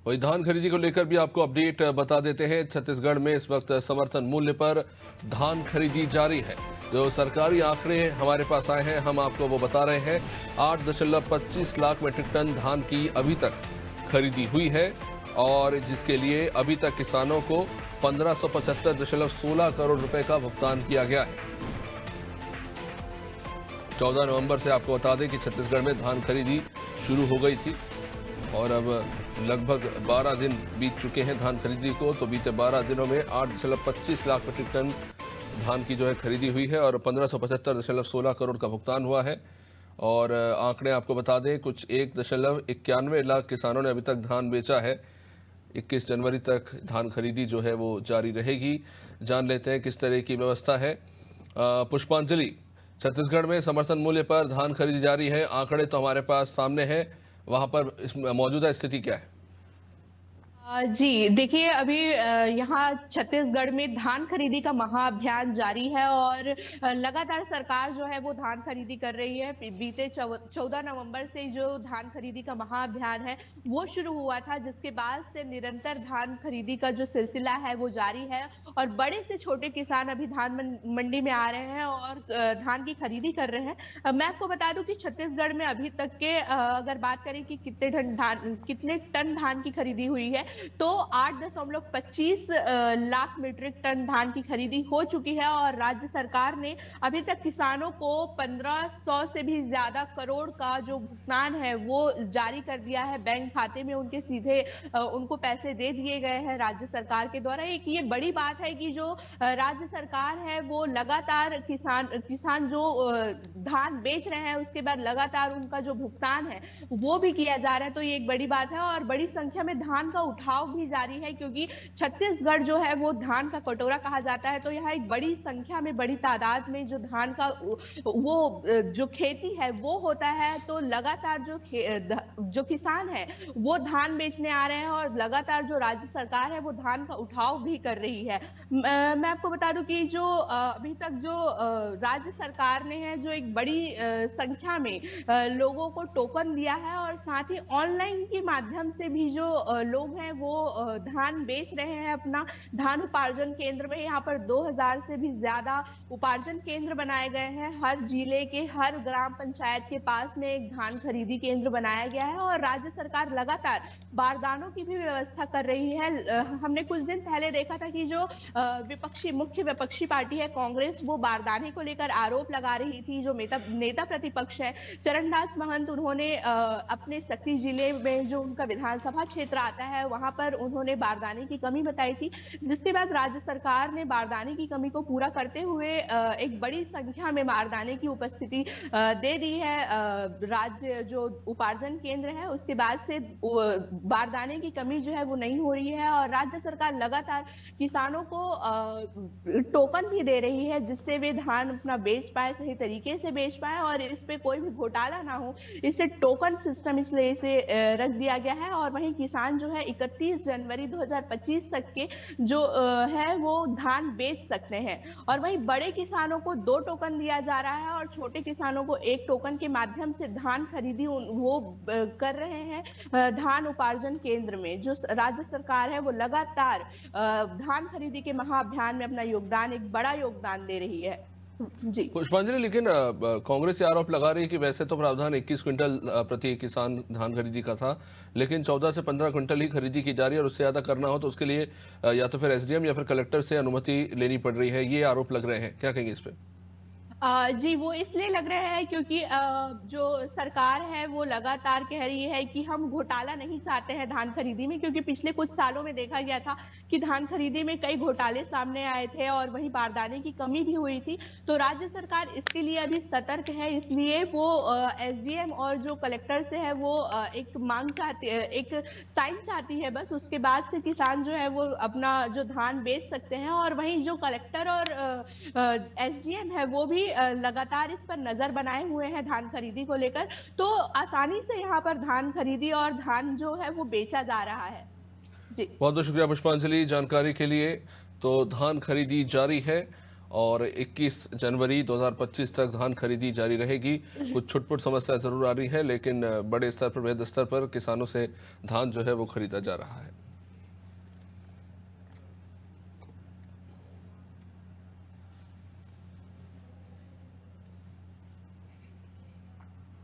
वही धान खरीदी को लेकर भी आपको अपडेट बता देते हैं। छत्तीसगढ़ में इस वक्त समर्थन मूल्य पर धान खरीदी जारी है। जो सरकारी आंकड़े हमारे पास आए हैं हम आपको वो बता रहे हैं। 8.25 लाख मीट्रिक टन धान की अभी तक खरीदी हुई है और जिसके लिए अभी तक किसानों को 1575.16 करोड़ रुपए का भुगतान किया गया है। 14 नवंबर से आपको बता दें कि छत्तीसगढ़ में धान खरीदी शुरू हो गई थी और अब लगभग 12 दिन बीत चुके हैं धान खरीदी को। तो बीते 12 दिनों में 8.25 लाख मीट्रिक टन धान की जो है खरीदी हुई है और 1575.16 करोड़ का भुगतान हुआ है। और आंकड़े आपको बता दें, कुछ 1.91 लाख किसानों ने अभी तक धान बेचा है। 21 जनवरी तक धान खरीदी जो है वो जारी रहेगी। जान लेते हैं किस तरह की व्यवस्था है। पुष्पांजलि, छत्तीसगढ़ में समर्थन मूल्य पर धान खरीदी जारी है, आंकड़े तो हमारे पास सामने हैं, वहां पर इस मौजूदा स्थिति क्या है? जी, देखिए अभी यहाँ छत्तीसगढ़ में धान खरीदी का महाअभियान जारी है और लगातार सरकार जो है वो धान खरीदी कर रही है। बीते 14 नवंबर से जो धान खरीदी का महाअभियान है वो शुरू हुआ था, जिसके बाद से निरंतर धान खरीदी का जो सिलसिला है वो जारी है और बड़े से छोटे किसान अभी धान मंडी में आ रहे हैं और धान की खरीदी कर रहे हैं। मैं आपको बता दूं कि छत्तीसगढ़ में अभी तक के अगर बात करें कि कितने टन धान की खरीदी हुई है तो 8.25 लाख मीट्रिक टन धान की खरीदी हो चुकी है और राज्य सरकार ने अभी तक किसानों को 1500 से भी ज्यादा करोड़ का जो भुगतान है वो जारी कर दिया है। बैंक खाते में उनके सीधे उनको पैसे दे दिए गए हैं राज्य सरकार के द्वारा। एक ये बड़ी बात है कि जो राज्य सरकार है वो लगातार किसान जो धान बेच रहे हैं उसके बाद लगातार उनका जो भुगतान है वो भी किया जा रहा है। तो ये एक बड़ी बात है और बड़ी संख्या में धान का उठाव भी जारी है, क्योंकि छत्तीसगढ़ जो है वो धान का कटोरा कहा जाता है। तो यहाँ एक बड़ी संख्या में, बड़ी तादाद में जो धान का वो जो खेती है वो होता है। तो लगातार जो किसान है वो धान बेचने आ रहे हैं और लगातार जो राज्य सरकार है वो धान का उठाव भी कर रही है। मैं आपको बता दूं कि जो अभी तक जो राज्य सरकार ने है जो एक बड़ी संख्या में लोगों को टोकन दिया है और साथ ही ऑनलाइन के माध्यम से भी जो लोग हैं वो धान बेच रहे हैं अपना धान उपार्जन केंद्र में। यहाँ पर 2000 से भी ज्यादा उपार्जन केंद्र बनाए गए हैं। हर जिले के हर ग्राम पंचायत के पास में एक धान खरीदी केंद्र बनाया गया है और राज्य सरकार लगातार बारदानों की भी व्यवस्था कर रही है। हमने कुछ दिन पहले देखा था कि जो मुख्य विपक्षी पार्टी है कांग्रेस, वो बारदाने को लेकर आरोप लगा रही थी। जो नेता प्रतिपक्ष है चरणदास महंत, उन्होंने अपने सक्ती जिले में जो उनका विधानसभा क्षेत्र आता है वहां पर उन्होंने बारदाने की कमी बताई थी, जिसके बाद राज्य सरकार ने बारदाने की कमी को पूरा करते हुए एक बड़ी संख्या में बारदाने की उपस्थिति दे दी है। राज्य जो उपार्जन केंद्र है उसके बाद से बारदाने की कमी जो है वो नहीं हो रही है और राज्य सरकार लगातार किसानों को टोकन भी दे रही है जिससे वे धान अपना बेच पाए, सही तरीके से बेच पाए और इस पे कोई भी घोटाला ना हो। इससे टोकन सिस्टम इसलिए इसे रख दिया गया है और वहीं किसान जो है 31 जनवरी 2025 तक के जो है वो धान बेच सकते हैं और वहीं बड़े किसानों को 2 टोकन दिया जा रहा है और छोटे किसानों को 1 टोकन के माध्यम से धान खरीदी वो कर रहे हैं धान उपार्जन केंद्र में। जो राज्य सरकार है वो लगातार धान खरीदी के महाअभियान में अपना योगदान, एक बड़ा योगदान दे रही है। जी पुष्पांजलि, लेकिन कांग्रेस ये आरोप लगा रही है कि वैसे तो प्रावधान 21 क्विंटल प्रति किसान धान खरीदी का था, लेकिन 14 से 15 क्विंटल ही खरीदी की जा रही है और उससे ज्यादा करना हो तो उसके लिए या तो फिर एसडीएम या फिर कलेक्टर से अनुमति लेनी पड़ रही है। ये आरोप लग रहे हैं, क्या कहेंगे इस पे? जी, वो इसलिए लग रहे हैं क्योंकि जो सरकार है वो लगातार कह रही है कि हम घोटाला नहीं चाहते हैं धान खरीदी में, क्योंकि पिछले कुछ सालों में देखा गया था कि धान खरीदी में कई घोटाले सामने आए थे और वहीं बारदाने की कमी भी हुई थी। तो राज्य सरकार इसके लिए अभी सतर्क है, इसलिए वो एसडीएम और जो कलेक्टर से है वो एक मांग चाहती है, एक साइन चाहती है बस। उसके बाद से किसान जो है वो अपना जो धान बेच सकते हैं और वहीं जो कलेक्टर और एसडीएम है वो भी लगातार इस पर नजर बनाए हुए हैं धान खरीदी को लेकर। तो आसानी से यहाँ पर धान खरीदी और धान जो है वो बेचा जा रहा है। जी बहुत बहुत शुक्रिया पुष्पांजलि जानकारी के लिए। तो धान खरीदी जारी है और 21 जनवरी 2025 तक धान खरीदी जारी रहेगी। कुछ छुटपुट समस्या जरूर आ रही है, लेकिन बड़े स्तर पर, वृहद स्तर पर किसानों से धान जो है वो खरीदा जा रहा है।